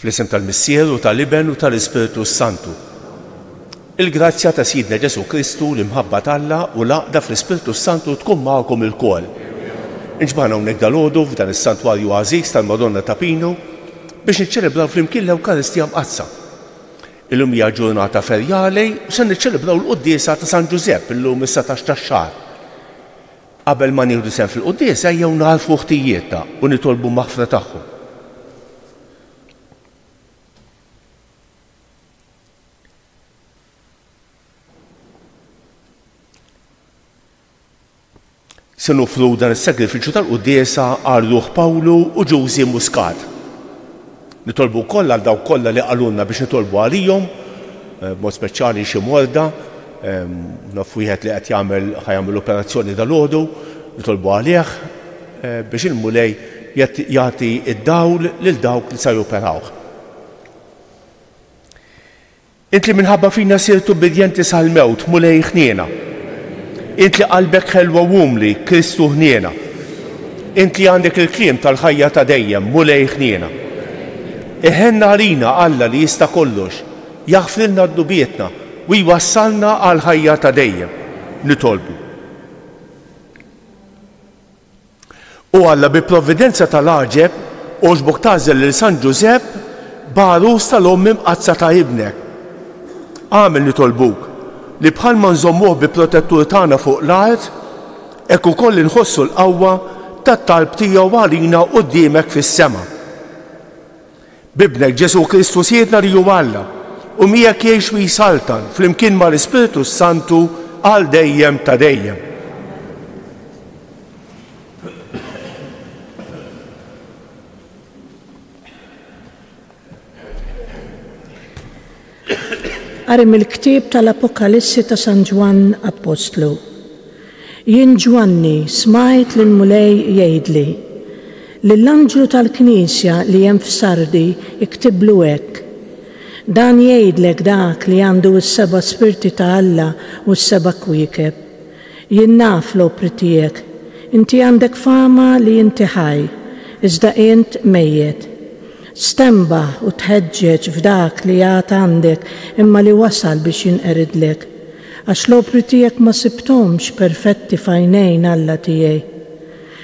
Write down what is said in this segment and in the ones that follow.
Fl-isem tal-Missier u tal-Iben u tal-Ispiritu Santu. Il-grazzja ta' Sidna Ġesu Kristu l-imħabba tal-Alla u l-għaqda fl-Ispiritu Santu tkun magħkom il-kol. Inġbana hawnhekk dalgħodu f'dan is-santwarju għażiż tal-Madonna ta' Pino biex niċċelebraw flimkien l-Ewkaristija mqazza. Illum hija ġurnata ferjali u se niċċelebraw l-Quddiesa ta' San Ġusepp illum is-17 tax-xahar. Qabel ma nieħdu sehem fil-Quddiesa jew narfu ħtijietna u nitolbu maħfra tagħhom. Se nofru dan is-sagrifiċċju tal-Quddiesa għal Ruħ Pawlu u Ġużi Muscat. Nitolbu wkoll għal dawk kollha li qalulna biex nitolbu għalihom, b'mod speċjali xi morda, naf wieħed li qed ħajjagħmel operazzjoni dalgħodu, nitolbu għalih biex il-mulej jagħti id-dawl lil dawk li se joperawh. Int li minħabba fina sirtu bidjenti sal-mewt mulej ħniena. Int li qalbek ħelwa wumli, Kristu ħniena. Int li għandek il-kliem tal-ħajja ta' dejjem, mulej ħniena. Iħenna għalina Alla li jista' kollox, jaħfrilna d-dubietna u jwassalna għal ħajja ta' dejjem. Nitolbu. U Alla bi provvidenza tal-aġeb oġbok tażel lil San Ġusepp barus tal-ommi mqazza ta' ibnek. Għamel nitolbuk li bħalma nżommuh bi protettur tagħna fuq l-art, hekk ukoll inħossu l-qawwa tat-talb tiegħu għalina quddiemek fis-sema. Bibnek Ġesu Kristu siedna li hu Alla u miegħek jgħix u jisaltan flimkien mal-Ispiritu Santu għal dejjem ta' dejjem. Qarim il-ktieb tal-Apokalissi ta' San Ġwan Apostlu. Jien Ġwanni smajt lill-mulej jgħidli lill-anġlu tal-Knisja li hemm f'Sardi iktiblu hekk. Dan jgħidlek dak li għandu s-seba' spirti ta' Alla u s-seba' kwiekeb. Jien naf l-opri tiegħek, inti għandek fama li inti ħaj, iżda int mejjed. Stembaħ u tħeġġeġ f'dak li għad għandek imma li wasal biex jinqeridlek, għax l-opri tiegħek ma sibtomx perfetti f'għajnejn Alla tiegħi.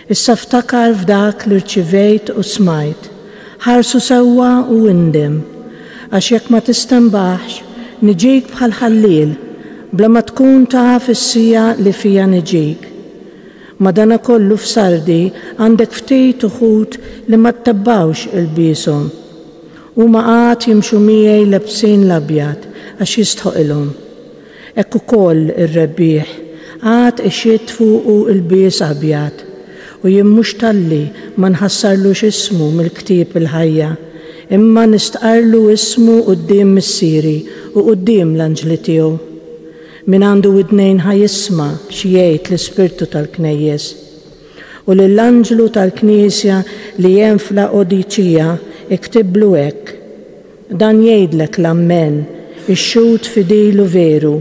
Issa ftakar f'dak li rċivejt u smajt, ħarsu sewwa u indem, għax jekk ma tistembaħx niġik bħal ħallil bla ma tkun taf is-sija li fija niġik. Madanakollu f'Sardi għandek ftit uħud li mattabbawx il-bishom. Huma qatt jimxu miegħi lebsin l-abjad għax jistħoqilhom. Hekk ukoll ir-rebbieħ qatt ixid fuqu il-bies abjad u jien mhux talli ma nħassarlux ismu mill-ktieb il-ħajja, imma nistqarlu ismu quddiem missieri u quddiem l-anġli tiegħu. Min għandu widnejn ħajisma' xi jgħid l-Ispirtu tal-Knejjes. U lill-anġlu tal-Knisja li hemm f'Laodiċija iktiblu hekk. Dan jgħidlek l-Ammen, ix-xhud fidilu veru,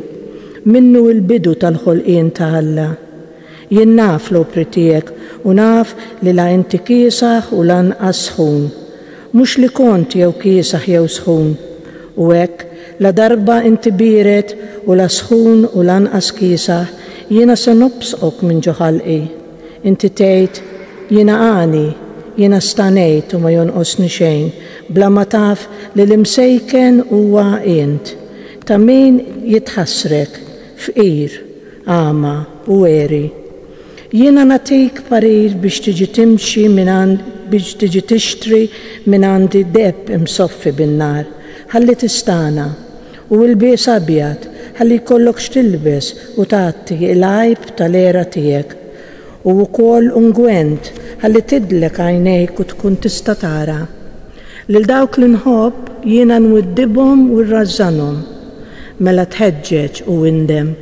minnu l-bidu tal-ħolqien ta' Alla. Jien naf l-opri tiegħek u naf li la inti kiesaħ u lanqas sħun, mhux li kont jew kiesaħ jew sħun, u hekk la darba inti biret u la sħun u lanqas kiesaħ, jiena se nobsqok minn ġo ħalqi. Inti tgħid jiena għani, jiena stanejt u ma jonqosni xejn, bla ma taf li l-imsejken huwa int. Ta' min jitħassrek, fqir, għama u weri. Jiena natik parir biex tiġi timxi biex tiġi tixtri minn għandi deb imsoffi bin-nar, ħalli tistana, u l-bies abjad ħalli jkollok x'tilbes u tagħti l-għajb tal-era tiegħek, u wkoll ungwent ħalli tidlek għajnejk u tkun tista' tara. Lil dawk li nħobb jiena nwiddibhom u nrażżanhom, mela tħeġġeġ u indem.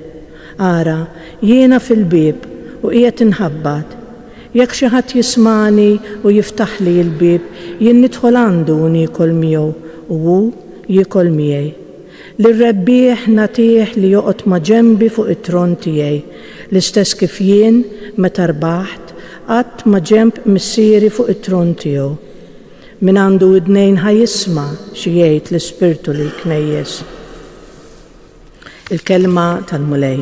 Ara, jiena fil-bieb u qiegħed inħabbad. Jekk xi ħadd jismani u jiftaħ li l-bieb, jien nidħol għandu u niekol miegħu u hu jiekol miegħi. Lir-rebbieħ nagħtih li joqgħod ma' ġenbi fuq it-tron tiegħi, l-istess kif jien meta rbaħt qatt ma' ġenb missieri fuq it-tron tiegħu. min għandu id-nejn ħajisma xi jgħid l-Ispirtu lill-Knejjes. Il-kelma tal-mulej.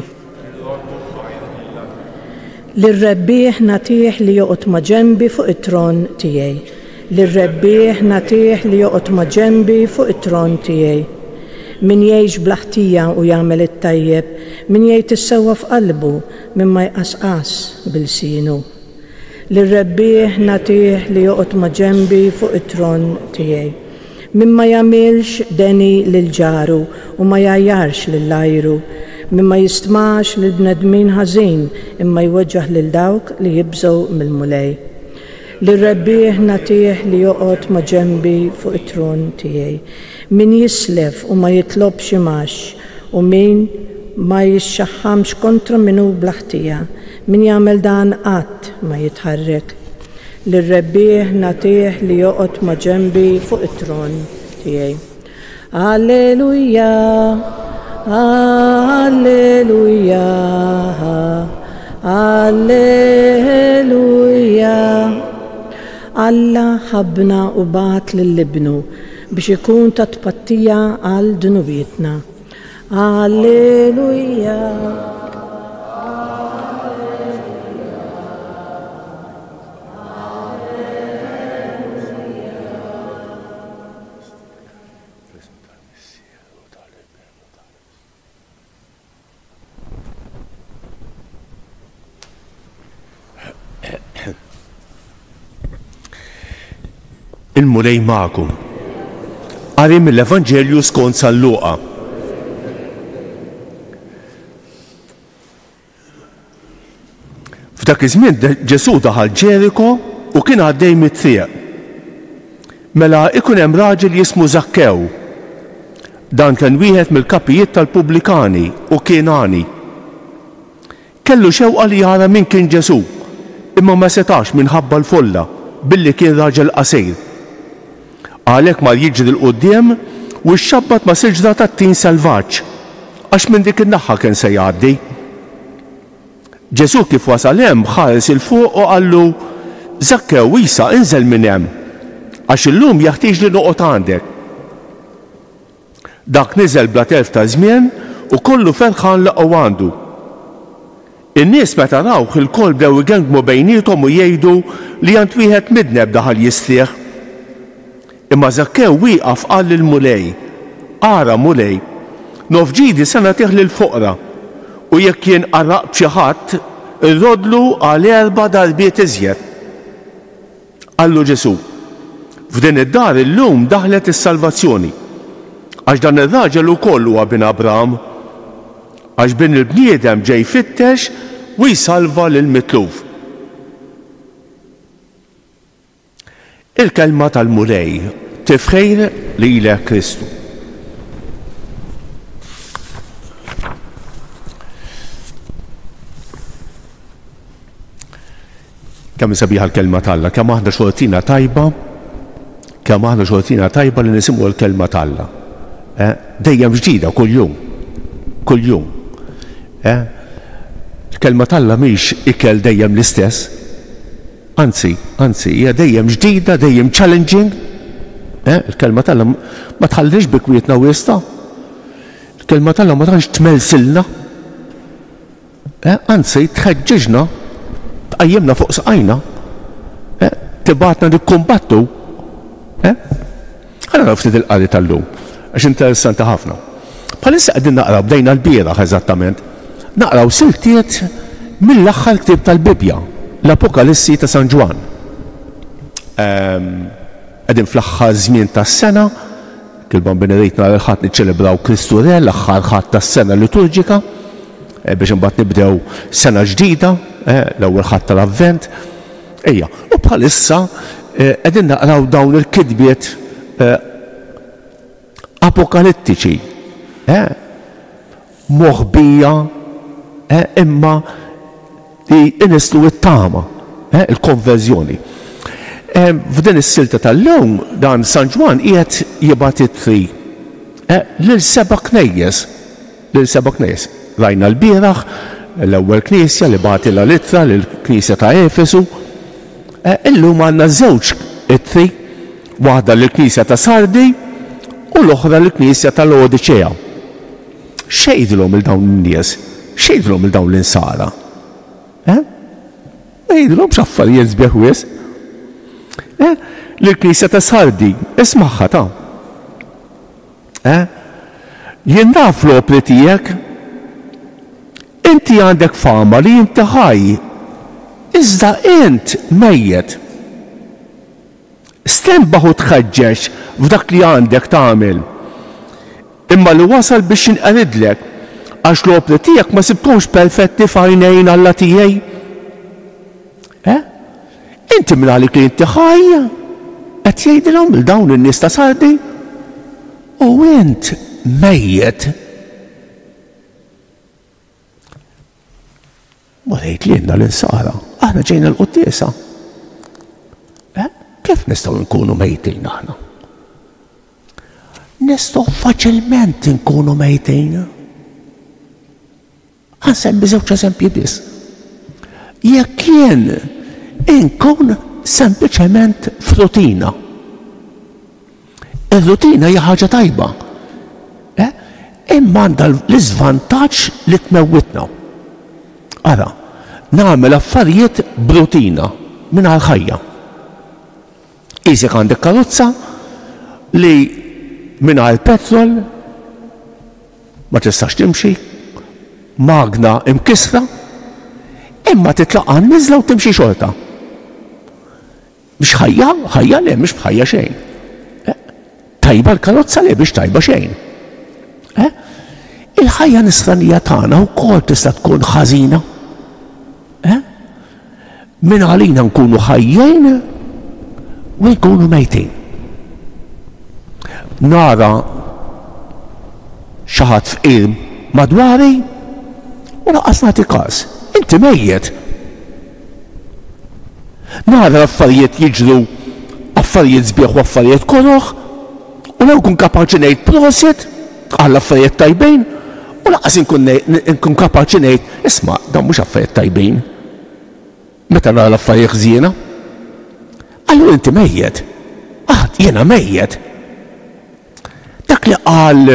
Lir-rebbieħ nagħtih li joqgħod ma' ġenbi fuq it-tron tiegħi. Lir-rebbieħ nagħtih li joqgħod ma' ġenbi fuq it-tron tiegħi. Min jgħix bl-ħtija u jagħmel it-tajjeb, min jgħid issewwa f'qalbu minn ma jqasqas bil-sinu. Lir-rebbieħ nagħtih li joqgħod ma' ġenbi fuq it-tron tiegħi. Min ma jagħmilx deni lil ġaru u ma jajjarx lill-ajru, min ma jistmax lil bnedmin ħażin imma jweġġaħ lil dawk li jibżgħu mill-mulej. Lir-rebbieħ nagħtih li joqgħod ma' ġenbi fuq it-tron tiegħi. Min jislef u ma jitlob xi maxx u min ma jixxaħħamx kontra minnu bl-ħtija, min jagħmel dan qatt ma jitħarrek. Lir-rebbieħ nagħtih li joqgħod ma' ġenbi fuq it-tron tiegħi. Alleluja, alleluja, alleluja. Alla ħabna u bat lill-ibnu biex ikun ta' tpattija għal dunubietna. Alleluja. Il-mulej magħkom. Qari mill-Evanġelju skont San Luqa. F'dak iż-żmien Ġesu daħal Ġeriko u kien għaddej mit-triq. Mela ikun hemm raġel jismu Zakkew. Dan kien wieħed mill-kapijiet tal-Pubblikani u kien għani. Kellu xewqa li jara min kien Ġesu, imma ma setax minħabba l-folla billi kien raġel qasir. Għalhekk mar jiġri l-quddiem u xxabbat ma' siġra tat-tin selvaġġ għax minn dik in-naħa kien se jgħaddi. Ġesu kif wasal hemm ħares il fuq u qallu Zakkew isa inżel minn hemm għax illum jeħtieġ li noqgħod għandek. Dak niżel bla telf ta' żmien u kollu ferħan laqgħu għandu. In-nies meta rawh il-koll bdew igengmu bejniethom u jgħidu li għand wieħed midneb daħal jistrieħ. Imma Zakkew wieqaf qal lill-mulej, ara mulej, nofġidi se nagħtih lill-foqra u jekk jien qarraqt xi ħadd irrodlu għal 4 darbiet iżjed. Qallu Ġesu, f'din id-dar illum daħlet is-salvazzjoni għax dan ir-raġel ukoll huwa bin Abraham għax bin il-bniedem ġej jfittex u jsalva lill-mitluf. Il-kelma tal-mulej tifħejr lilek Kristu. Kemm sabiħa l-kelma tal-Alla, kemm aħna xortina tajba li nisimgħu l-kelma tal-Alla. Dejjem ġdida kuljum. Kuljum. Il-kelma tal-Alla mhix ikel dejjem l-istess. Anzi, hija dejjem ġdida, dejjem challenging. Il-kelma tal-Alla ma tħallix bikwietna wiesta. Il-kelma tal-Alla ma tantx tmelsilna. Anzi, tħeġġiġna, tqajjimna fuq saqajna. Tibatna nikkumbattu. Ħana ftit il-qari tal-lum, għax interessanti ħafna. Bħalissa qegħdin naqraw bdejna l-bieraħ eżattament. Naqraw siltiet mill-aħħar ktieb tal-Bibja. L-Apokalissi ta' San Ġwan. Qegħdin fl-aħħar żmien tas-sena, kilban Benedik nhar il-ħadd niċċelebraw Kristu Re, l-aħħar ħadd tas-sena liturġika, biex imbagħad nibdew sena ġdida, l-ewwel ħadd tal-Avvent. Ejja, u bħalissa qegħdin naqraw dawn il-kitbiet apokalittiċi. Moħbija imma li inistu it-tama, il-konverżjoni. F'din is-silta tal-lum dan San Ġwan qiegħed jibgħat it-tri lil 7 knejjes. Rajna l-bieraħ l-ewwel knisja li bagħtilha littra lill-Knisja ta' Efesu. Illum għandna żewġ it-tri, Waħda l-Knisja ta' Sardi u l-oħra l-Knisja ta' Laodicea. Xejdilhom il-dawn in-nies? Xejdilhom il-dawn l-insara? Ma jgħidilhomx affarijiet sbieħ wisq. L-Knisja ta' Sardi, ismagħha ta'. Jien naf l-opri tiegħek, inti għandek fama li inti ħaj, iżda int mejjed. Stembaħ u tħeġġeġ f'dak li għandek tagħmel. Imma li wasal biex inqeridlek għax l-opri tiegħek ma sibthomx perfetti f'għajnejn Alla tiegħi. Inti minn għalik li inti ħaj, qed jgħidilhom il dawn in-nies ta' Sardi u int mejjed. Ma tgħid li jenna l-insara, aħna ġejna l-quddiesa. Kif nistgħu nkunu mejtin aħna? Nistgħu faċilment nkunu mejtin. Ħansemmi żewġ eżempji biss. Jekk jien inkun sempliċement f'rutina. Ir-rutina hija ħaġa tajba. Imma għandha l-iżvantaġġ li tmewwitna. Ara, nagħmel affarijiet b'rutina mingħajr ħajja. Isek għandek karozza li mingħajr petrol ma tistax timxi, magna imkisra, imma titlaqa niżla u timxi xorta. Biex ħajja le mhix bħajja xejn. Tajba l-karozza le biex tajba xejn. Il-ħajja nisranija tagħna wkoll tista' tkun ħażina. Min għalina nkunu ħajjejn u nkunu mejtin. Nara xi ħadd fqir madwari u laqqas nagħti każ. Inti mejjed. Nara affarijiet jiġru, affarijiet sbieħ u affarijiet koroħ, u law kun kapaċi ngħid proset għall affarijiet tajbin, u laqqas inkun kapaċi ngħid isma' dawn mhux affarijiet tajbin. Meta nara l-affarijiet ħżiena, allura inti mejjed. Jiena mejjed. Dak li qal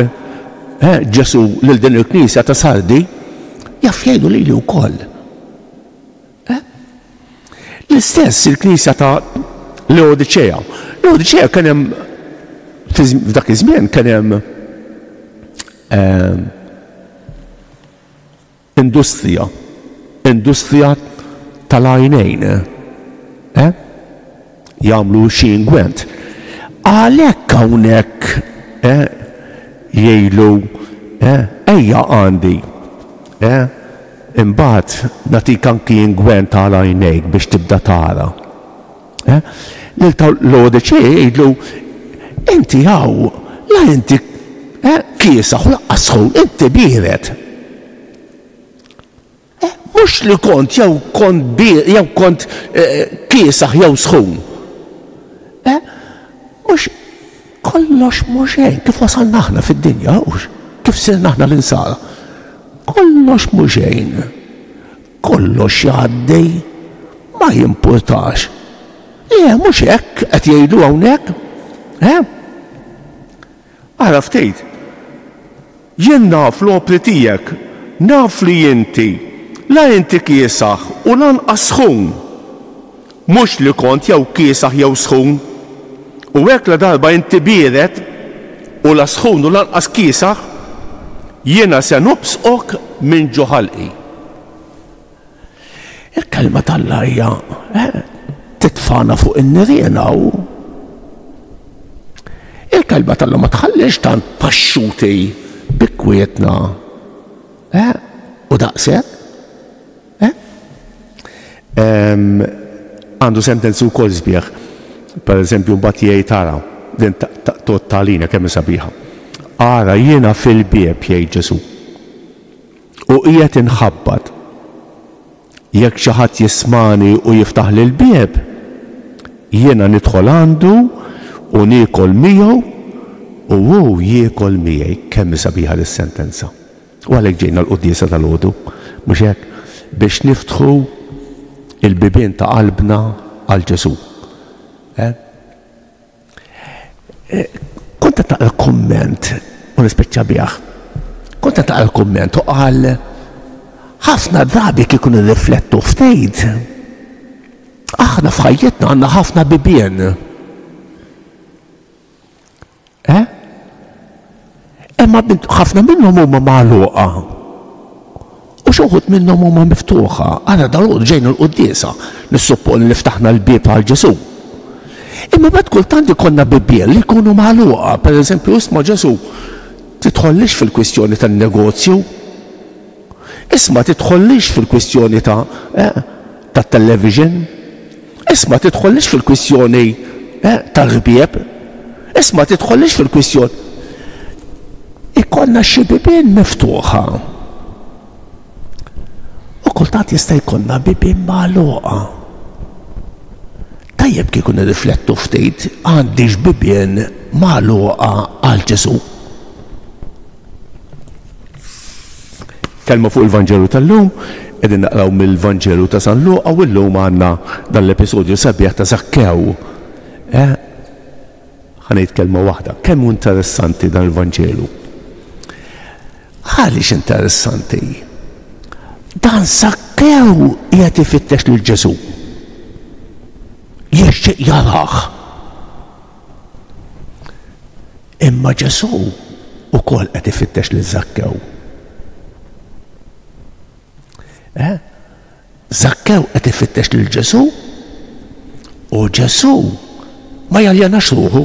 Ġesu lil din il-Knisja ta' Sardi jaf jgħidu lili wkoll. L-istess il-Knisja ta' Laodicea. Laodicea kien hemm f'dak iż-żmien kien hemm industrija tal-għajnejn. Jagħmlu xi ingwent. Għalhekk hawnhekk jgħidu ejja għandi imbagħad nagħtik anki ingwent għal għajnejk biex tibda tara. Lil Laodicea jgħidlu inti hawn la inti kiesaħ u laqqas sħun, inti bieret. Mhux li kont jew kont kiesaħ jew sħun. Mhux kollox mhux hekk kif wasalna aħna fid-dinja, kif sirna aħna l-insara. Kollox mhux hekk. Kollox jgħaddej ma jimpurtax. Mhux hekk qed jgħidu hawnhekk. Ara ftit. Jien naf l-opri tiegħek, naf li inti la inti kiesaħ u lanqas sħun. Mhux li kont jew kiesaħ jew sħun. U hekk la darba inti bieret u la sħun u lanqas kiesaħ, jiena se nobsqok minn ġo ħalqi. Il-kelma tal-Alla hija titfana fuq in-nirien hawn. Il-kelma tal-Alla ma tħallix tant paxxuti bikwietna. U daqshekk. Għandu sentenzu wkoll sbieħ. Per eżempju, mbagħad jgħid tara din tottalina kemm sabiħa. Ara jiena fil-bieb jgħid Ġesu. U qiegħed inħabbad. Jekk xi ħadd jismani u jiftaħ li l-bieb, jiena nidħol għandu u niekol miegħu u hu jiekol miegħi. Kemm sabiħa dis-sentenza. U għalhekk ġejna l-quddiesa tal-għodu, mhux hekk biex niftħu il-bibien ta' qalbna għal Ġesu. Konta taqra komment u nispeċċa bih. Konta taqra komment u qal ħafna drabi kieku nirriflettu f'tejt. Aħna f'ħajjitna għandna ħafna bibien. Imma ħafna minnhom huma magħluqa. U xoħut minnhom huma miftuħa. Għana dal-għod ġejna l-quddiesa nissupponi li ftaħna l-bieb għal Ġesu. Imma bad kultant ikonna bibien li jkunu magħluqa. Pereżempju isma' Ġesu tidħollix fil-kwistjoni tan-negozju. Isma' tidħollix fil-kwistjoni tat-television. Isma' tidħollix fil-kwistjoni tal-ħbieb. Isma' tidħollix fil-kwistjoni. Ikonna xi bibien miftuħa. U kultant jista' jkollna bibien magħluqa. Tajjeb kieku nirriflettu ftit għandix bibien magħluqa għal Ġesu. Kelma fuq il-Vanġelu tal-lum, qegħdin naqraw mill-Vanġelu ta' San Luqa u llum għandna dan l-episodju sabiħ ta' Zakkew. Ħanejt kelma waħda. Kemm hu interessanti dan il-Vanġelu. Għaliex interessanti? Dan Zakkew qiegħed ifittex lil Ġesu. Jixtieq jarah. Imma Ġesu ukoll qed ifittex lil Zakkew. Zakkew qed ifittex lil Ġesu u Ġesu ma jaljanax ruħu.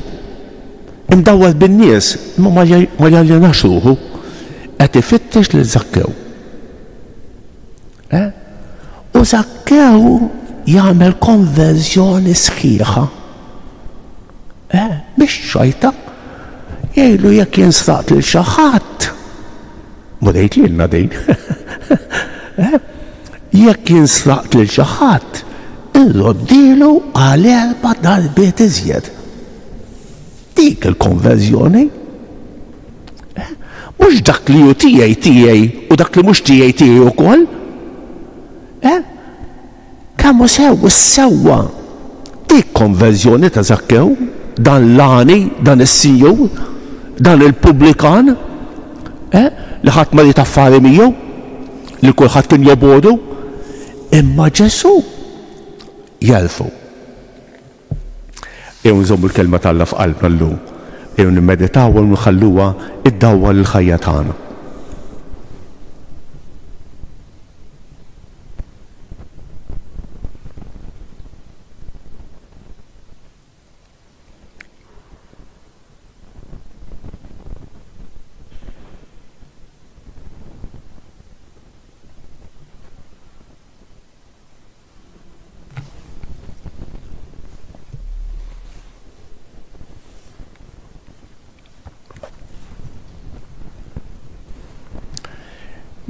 Imdawwal bin-nies imma ma jaljanax ruħu. Qed ifittex lil Zakkew. U Zakkew jagħmel konverżjoni sħiħa. Mhix xajta. Jgħidu jekk jinsraq lil xi ħadd. Mudejt lilna dejn. Jekk jinsraq lil xi ħadd, irroddilu għal 4 darbiet iżjed. Dik il-konverżjoni. Mhux dak li hu tiegħi u dak li mhux tiegħi wkoll. Kemm hu sewwa dik konverżjoni ta' Zakkew, dan l-għani, dan is-sinjur, dan il-pubblikan, li ħadd ma jitaffari miegħu, li kulħadd kien jobodu, imma Ġesu jelfu. Jew nżommu l-kelma tal-Alla f'qalbna llum. Jew nimmeditaw u nħalluha iddawwa l-ħajja tagħna.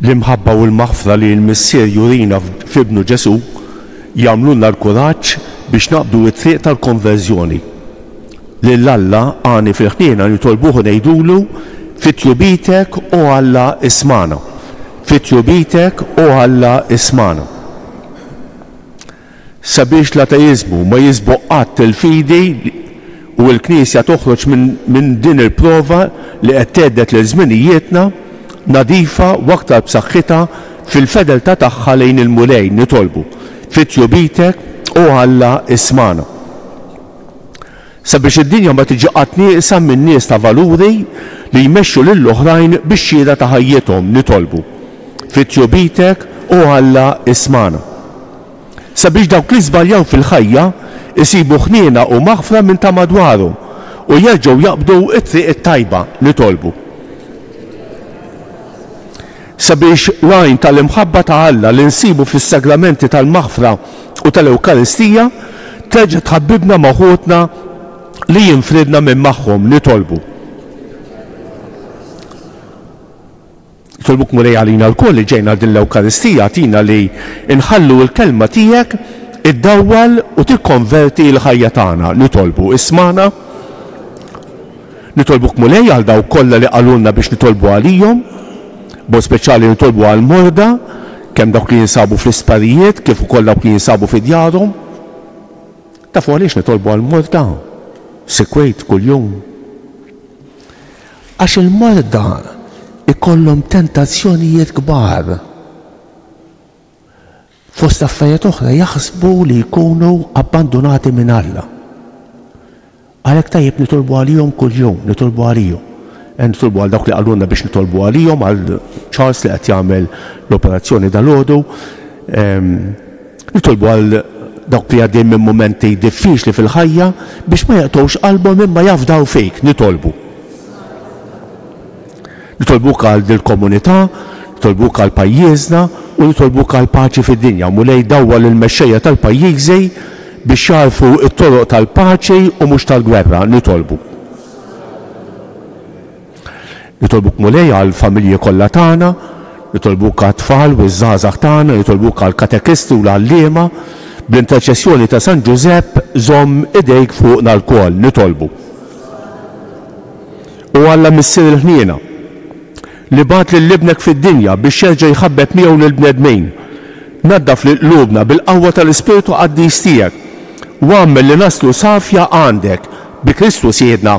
L-imħabba u l-maħfra li l-Missier jurina f'ibnu Ġesu jagħmlulna l-kuraġġ biex naqbdu t-triq tal-konverżjoni. Lill-Alla għani fil-ħniena nitolbuh ngħidulu fit-tjubitek u Alla ismana. Fit-tjubitek u Alla ismana. Sabiex l-ateizmu ma jisbuq qatt il-fidi u l-Knisja toħroġ minn din il-prova li qed tgħeddet lil żminijietna nadifa u aktar b'saħħitha fil-fedeltà tagħha lejn il-mulejn nitolbu fit-tjubitek u Alla ismana. Sabiex id-dinja ma tiġi qatt nieqsa minn nies ta' valuri li jmexxu lill-oħrajn bix-xhieda ta' ħajjithom nitolbu fit-tjubitek u Alla ismana. Sabiex dawk li żbaljaw fil-ħajja isibu ħniena u maħfra minn ta' madwarhom u jerġgħu jaqbdu t-triq it-tajba nitolbu. Sabiex rajn tal-imħabba ta' Alla li nsibu fis-sagramenti tal-maħfra u tal-Ewkaristija terġa' tħabbibna magħhutna li jinfridna minn magħhom nitolbu. Nitolbuk mulej għalina l-koll li ġejna din l-Ewkaristija tina li nħallu l-kelma tiegħek iddawwal u tikkonverti l-ħajja tagħna nitolbu ismana. Nitolbuk mulej għal daw kollha li qalulna biex nitolbu għalihom. Bo speċjali nitolbu għal-morda, kemm dawk li jinsabu fl-isparijiet, kif ukoll dawk li jinsabu fi djarhom. Tafu għaliex nitolbu għal-morda? Sekwejt kuljum, Għax il-marda ikollhom tentazzjonijiet kbar. Fost affarijiet oħra jaħsbu li jkunu abbandonati minn Alla. Għalhekk tajjeb nitolbu għalihom kuljum, nitolbu għalihom. Nitolbu għal dawk li għallunna biex nitolbu għalihom, għal Charles li qed jagħmel l-operazzjoni dal-għodu. Nitolbu għal dawk li għaddejn minn momenti diffiċli fil-ħajja biex ma jaqtgħux qalbhom imma jafdaw fejk, nitolbu. Nitolbuk għal dil-komunità, nitolbuk għal pajjiżna u nitolbuk għal paċi fid-dinja. Mulej dawwal il-mexxejja tal-pajjiżi biex jarfu it-toroq tal-paċi u mhux tal-gwerra, nitolbu. Nitolbuk mulej għal familji kollha tagħna, nitolbuk għat-tfal u ż-żgħażagħ tagħna, nitolbuk għal katekisti u l-għalliema bl-interċessjoni ta' San Giuseppe żomm idejk fuqna l-kol, nitolbu. U Alla missier il-ħniena li bat lill-ibnek fid-dinja biex jerġa' jħabbeb miegħu lill-bnedmin. Naddaf li qlubna bil-qawwa tal-Ispiritu qaddis tiegħek u għammel li naslu safja għandek bi Kristu Siedna.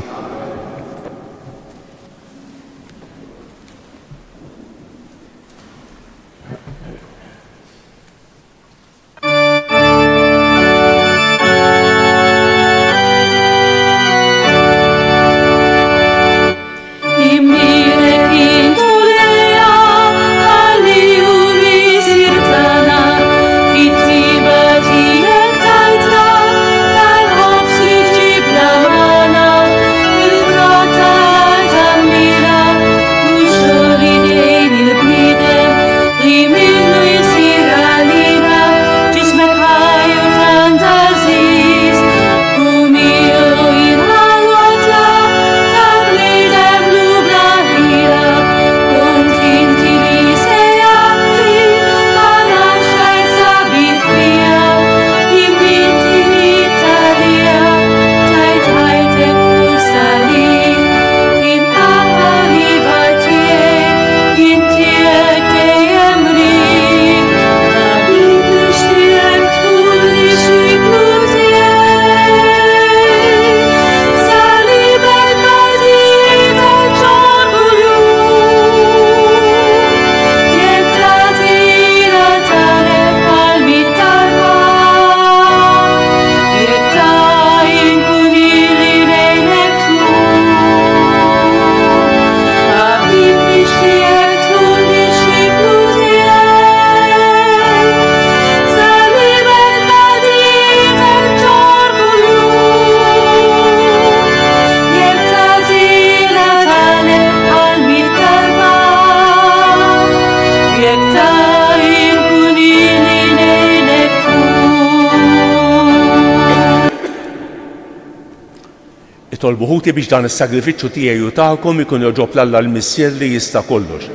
Tolbu ħuti biex dan is-sagrifiċċju tiegħi u tagħkom ikun joġob l-Alla l-Missier li jista' kollox.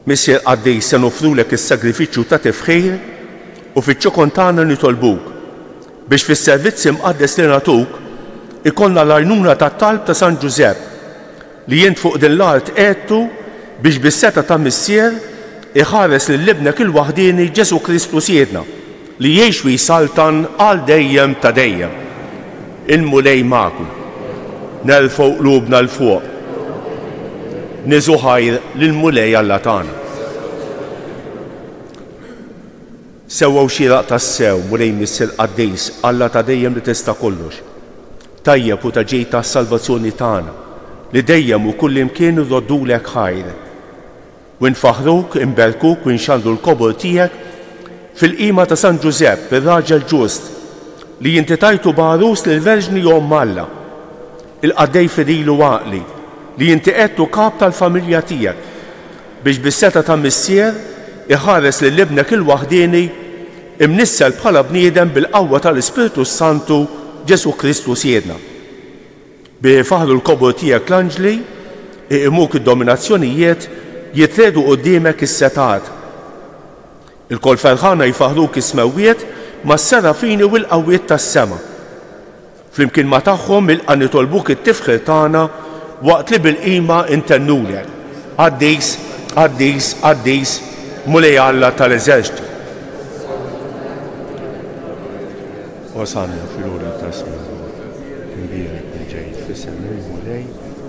Missier Qaddej se nofrulek is-sagrifiċċju ta' tifħir u fiċ-ċokon tagħna nitolbuk biex fis-servizz imqaddes li nagħtuk ikollna l-għajnuna tat-talb ta' San Giuseppe li jint fuq din l-art għedtu biex bis-seta ta' Missier iħares lill-ibnek il-waħdini Ġesu Kristu Siedna li jgħix u jsaltan għal dejjem ta' dejjem. Il-mulej magħkom. Nerfgħu qlubna l fuq. Niżu ħajr lill-mulej Alla tagħna. Sewwew xieraq tas-sew mulej Missier Qaddejs Alla ta' dejjem li tista' kollox. Tajjeb u ta' ġej tas-salvazzjoni tagħna li dejjem u kull imkien irroddulek ħajr. U nfaħruk, imberkuk u nxallu l-kobor tiegħek fil-qima ta' San Giuseppe, ir-raġel ġust, li jinti tajtu barus lill-Verġni Omm Alla, il-Qaddej Firilu Għaqli, li jinti għedtu kap tal-familja tiegħek biex bis-seta ta' Missier iħares lill-ibnek il-waħdini imnissel bħala bniedem bil-qawwa tal-Ispiritu Santu Ġesu Kristu Siedna. Bi faħru l-kobor tiegħek l-anġli, iqimuk id-dominazzjonijiet jitredu qudiemek is-setat. Il-kol ferħana jfaħruk is-smewwiet mas-serafini u l-qawwiet tas-sema. Flimkien ma tagħhom ilqa' nitolbuk it-tifħir tagħna waqt li bil-qima intennulek. Qaddejs, Qaddejs, Qaddejs, mulej Alla tal-Eżerċitu. Osanna fil-uri tas-smewiet. Imbierak minn ġejt f'isem il-mulej,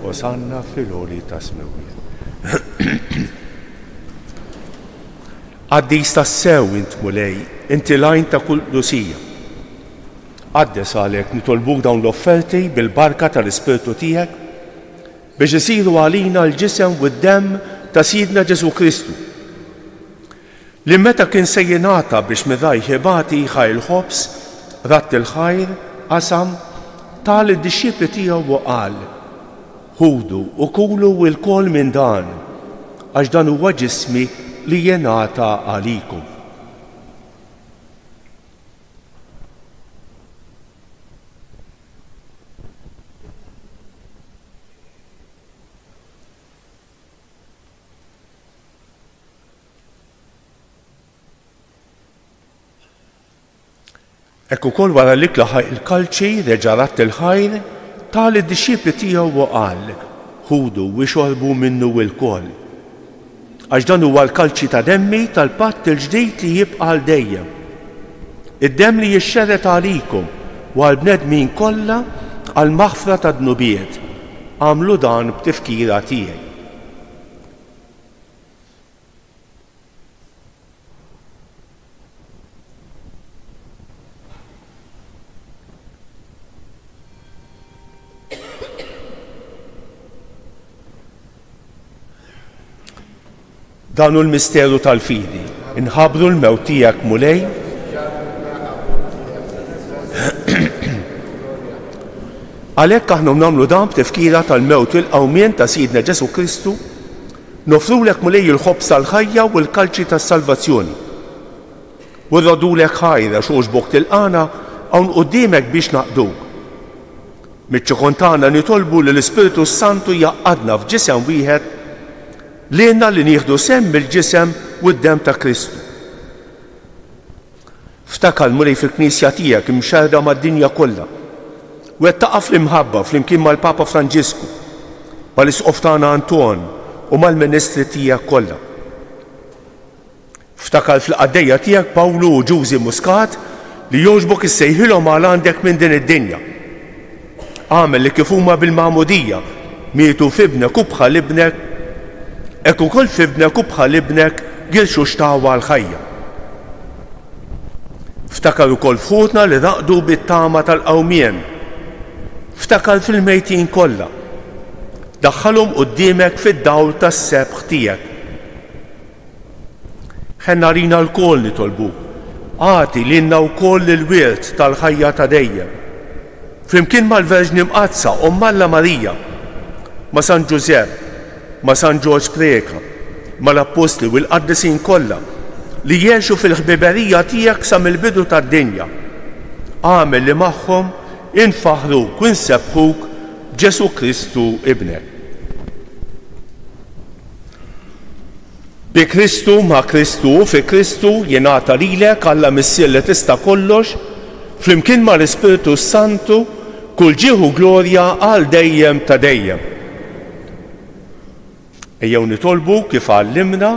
osanna fil-uri tas-smewiet. Għaddis tas-sew int mulej, inti lajn ta' kull qdusija. Għaddes għalek nitolbuk dawn l-offerti bil-barka tal-Ispirtu tiegħek biex isiru għalina l-ġisem u d-demm ta' Sidna Ġesu Kristu. Li meta kien se jingħata biex mirrajh ibati ħajr ħobs, ratt il-ħajr, qasam, tal id-dixxiepli tiegħu u qal: ħudu u kulu l-kol minn dan, għax dan huwa ġismi li jingħata għalikom. Ekku kol wara l-ikla il-kalċi reġa' ratt il-ħajr tal id-dixxiepli tiegħu u qal: ħudu u xorbu minnu l-kol. Għax dan huwa l-kalċi ta' demmi tal-patt il-ġdid li jibqa' għal dejjem. Id-demm li jixxerret għalikom u għal bnedmin kollha għal maħfra ta' dnubiet. Għamlu dan b'tifkira tiegħi. Danu l-misteru tal-fidi, inħabru l-mewt tiegħek mulej, għalhekk aħna nagħmlu dan b'tifkira tal-mewt u l-qawmien ta' Sidna Ġesu Kristu, nofrulek mulej il-ħobs tal-ħajja u l-kalċi tas-salvazzjoni. U rrodulek ħajra xogħġbok tilqana hawn quddiemek biex naqduk. Miċ-ċikontana nitolbu li l-Ispiritu Santu jaqqadna f'ġisem wieħed lilna li nieħdu semm il-ġisem u d-demm ta' Kristu. Ftakar mulej fil-Knisja tiegħek imxerda mad-dinja kollha u qed taqaf l-imħabba flimkien mal-Papa Franġisku, mal-Isqof tagħna Anton u mal-Ministri tiegħek kollha. Ftakar fil-qaddejja tiegħek Pawlu u Ġużi Muscat li jogħġbok issejħilhom għal għandek minn din id-dinja. Għamel li kif huma bil-magħmudija mietu f'ibnek u bħal ibnek, hekk ukoll f'ibnek u bħal ibnek gilxu xtawa l-ħajja. Ftakar ukoll f'ħutna li raqdu bit-tama tal-qawmien. Ftakar fil-mejtin kollha. Daħħalhom quddiemek fid-dawl tas-sebħ tiegħek. Ħenna rina l-kol nitolbuk. Għati lilna wkoll il-wirt tal-ħajja ta' dejjem. Flimkien mal-Verġni Mqazza Omma Alla Marija, ma' San Ġusepp, ma' San Ġorġ Preka, ma' l-Apostli u l-Qaddisin kollha li jgħixu fil-ħbiberija tiegħek sa mill-bidu tad-dinja. Għamel li magħhom infaħruk u nsebħuk Ġesu Kristu ibnek. Bi Kristu ma' Kristu u fi Kristu jingħata lilek Alla Missier li tista' kollox, flimkien ma' l-Ispiritu Santu kull ġieħu glorja għal dejjem ta' dejjem. Ejjew nitolbu kif għallimna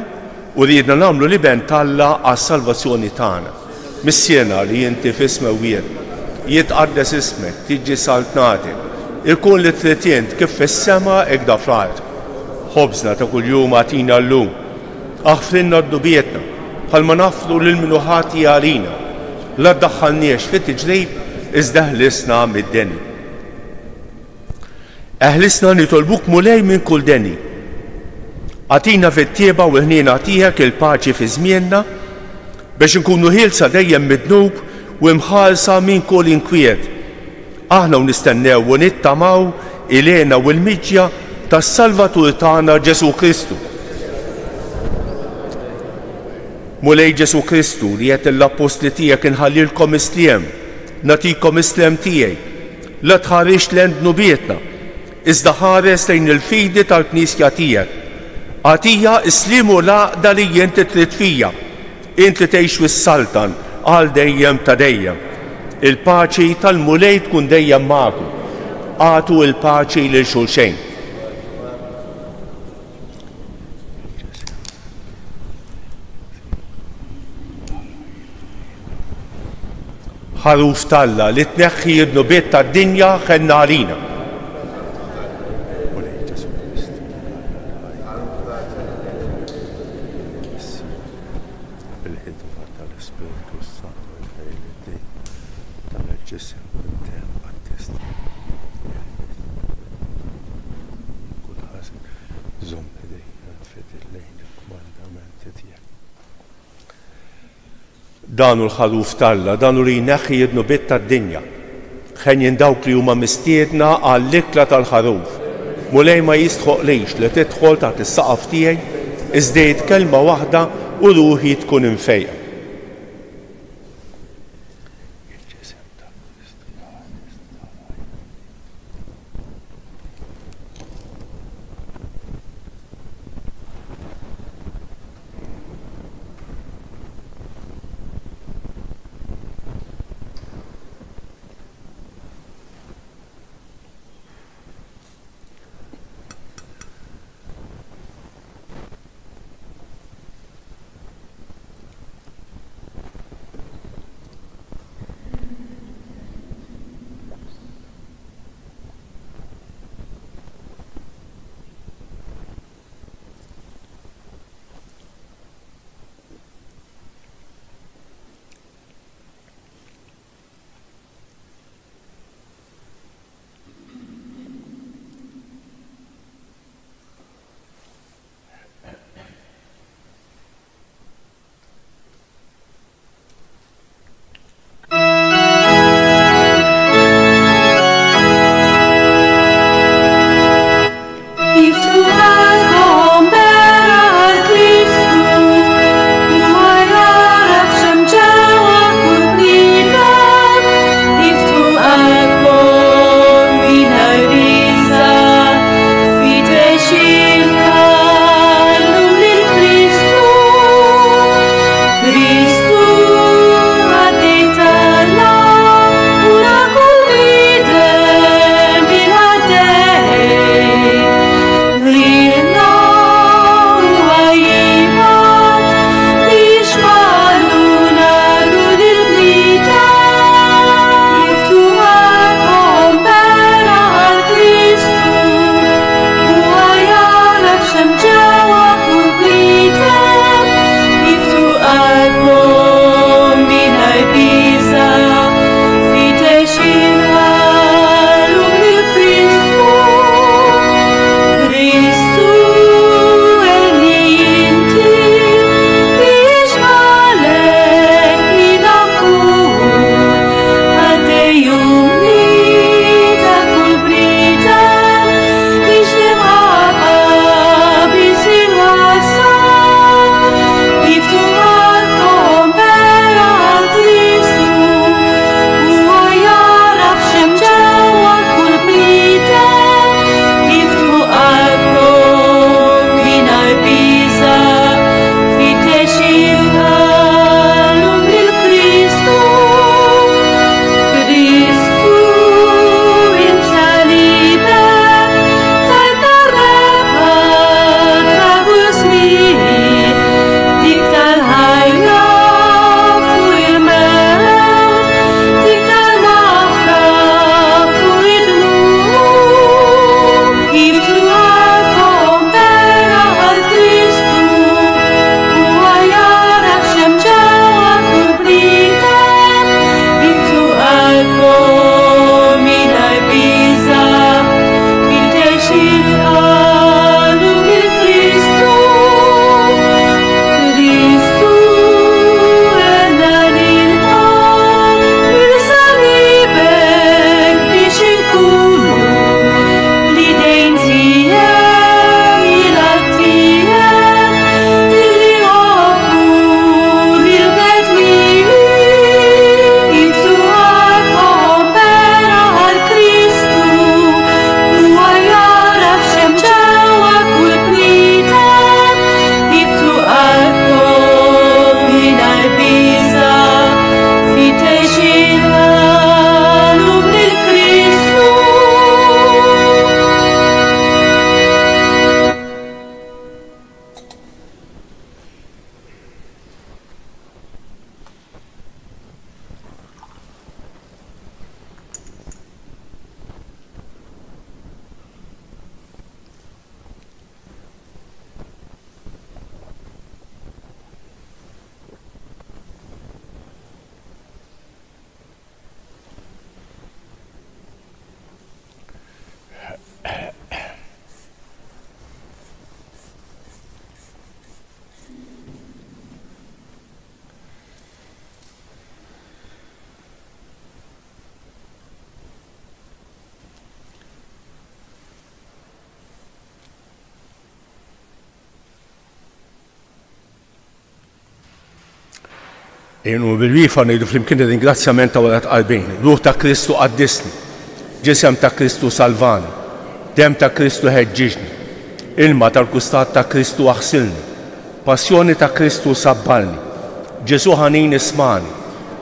u ridna nagħmlu li ben Alla għas-salvazzjoni tagħna. Missiena li inti f'ismewiet, jitqaddes ismek, tiġi saltnatek, ikun li tritjent kif fis-sema hekk da fl-ard. Ħobżna ta' kuljum għatina llum, aħfrinna d-dubietna, bħalma nafru lil minu ħati għalina, la ddaħħalniex fit-tiġrib iżda ħlisna mid-deni. Eħlisna nitolbuk mulej minn kull deni. Għatina fit-tieba u ħnina tiegħek il-paċi fi żmienna biex inkunu ħielsa dejjem mid-dnub u imħalsa minn kull inkwiet. Aħna nistennew u nittamaw ilena u l-miġja tas-Salvatur tagħna Ġesu Kristu. Mulej Ġesu Kristu li qed l-Apostli tiegħek inħallilkom isliem, nagħtikom isliem tiegħi, la tħarix lejn dnubietna, iżda ħares lejn il-fidi tal-Knisja tiegħek. Għatija islimu laqda li jinti trid fija, inti tgħix fis-Saltan għal dejjem ta' dejjem. Il-paċi tal-mulej tkun dejjem magħkom. Għatu il-paċi lil xulxejn. ħaruf talla li tneħħi d-nubiet tad-dinja ħenna għalina. Danu l-ħaruf talla, danu li jneħħi d-nubiet tad-dinja. Ħenjin dawk li huma mistiedna għall-ikla tal-ħaruf. Mulej ma jistħoq lejx li tidħol taħt is-saqaf tiegħi, iżdejt kelma waħda u ruħi tkun imfejqa. Jenu bil-wifa ngħidu flimkien ringrazzjament ta' wara qalbejn. Ruħ ta' Kristu qaddisni, ġisem ta' Kristu salvani, dem ta' Kristu ħeġġiġni, ilma tal-kustat ta' Kristu aħsilni, passjoni ta' Kristu sabbalni, Ġesu ħanin ismani,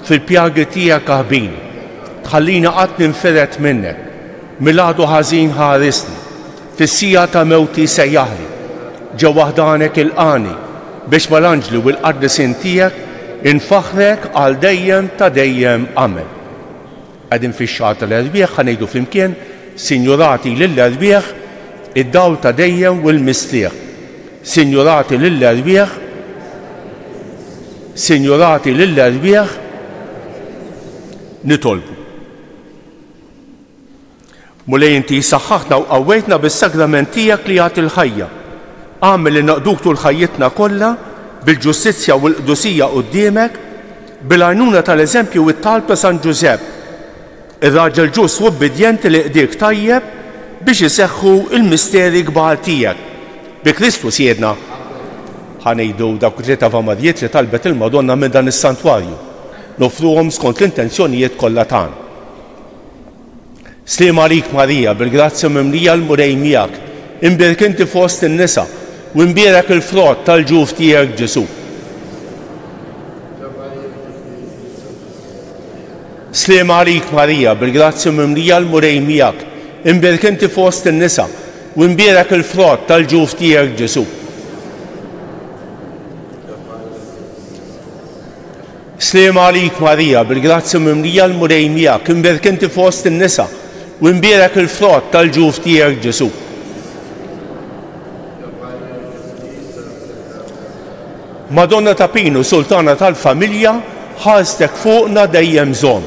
fil-pjagi tiegħek aħbini, tħallina qatt ninferet minnek, miladu ħażin ħarisni, fis-sija ta' mewti sejjaħli, ġew waħdanek il-qani biex mal-anġli u l-qaddisin tiegħek infaħrek għal dejjem ta' dejjem amen. Qegħdin fix-xahar tal-Erbieħ ħanejdu flimkien Sinjurati lill-Erbieħ id-dawl ta' dejjem u l-mistrieħ. Sinjurati lill-Erbieħ, Sinjurati lill-Erbieħ nitolbu. Mulej inti saħħaħna u qawwejtna bis-sagrament tiegħek li jagħti l-ħajja. Għamel li naqduk tul ħajjitna kollha bil-ġustizzja u l-qdusija quddiemek, bil-għajnuna tal-eżempju u t-talb ta' San Ġusepp, ir-raġel ġust u obbedjenti li qdiek tajjeb biex iseħħu il-misteri kbar tiegħek. Bi Kristu siedna ħanejdu dawk it-tlieta vamadjiet li talbet il-Madonna minn dan is-santwarju. Nofruhom skont l-intenzjonijiet kollha tagħna. Sliem għalik Marija, bil-grazzja mimlija l-murej miegħek, imbierek inti fost in-nisa u imbierek il-frott tal-ġuf tiegħek Ġesu. Sliem għalik Marija, bil-grazzja mimlija l-murej miegħek, imbierek inti fost in-nisa u imbierek il-frott tal-ġuf tiegħek Ġesu. Sliem għalik Marija, bil-grazzja mimlija l-murej miegħek, imbierek inti fost in-nisa u imbierek il-frott tal-ġuf tiegħek Ġesu. Madonna ta' Pinu, Sultana tal-Familja, ħarstek fuqna dejjem żomm.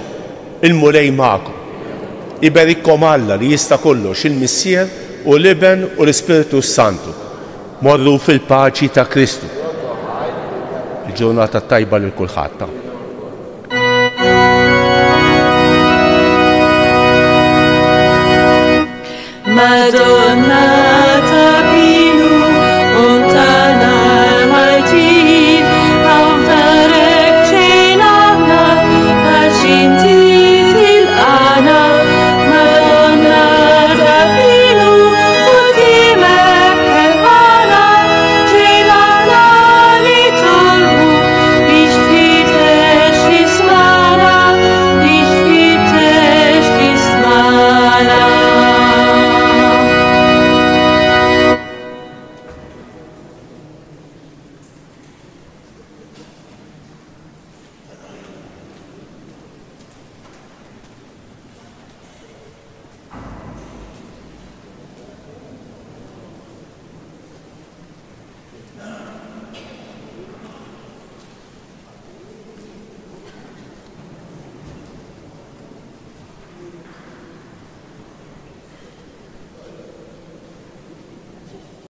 Il-murej magħkom. Iberikkom Alla li jista' kollox il-Missier u l-Iben u l-Ispiritu Santu. Morru fil-paċi ta' Kristu. Il-ġurnata tajba lil kulħadd. Madonna ta'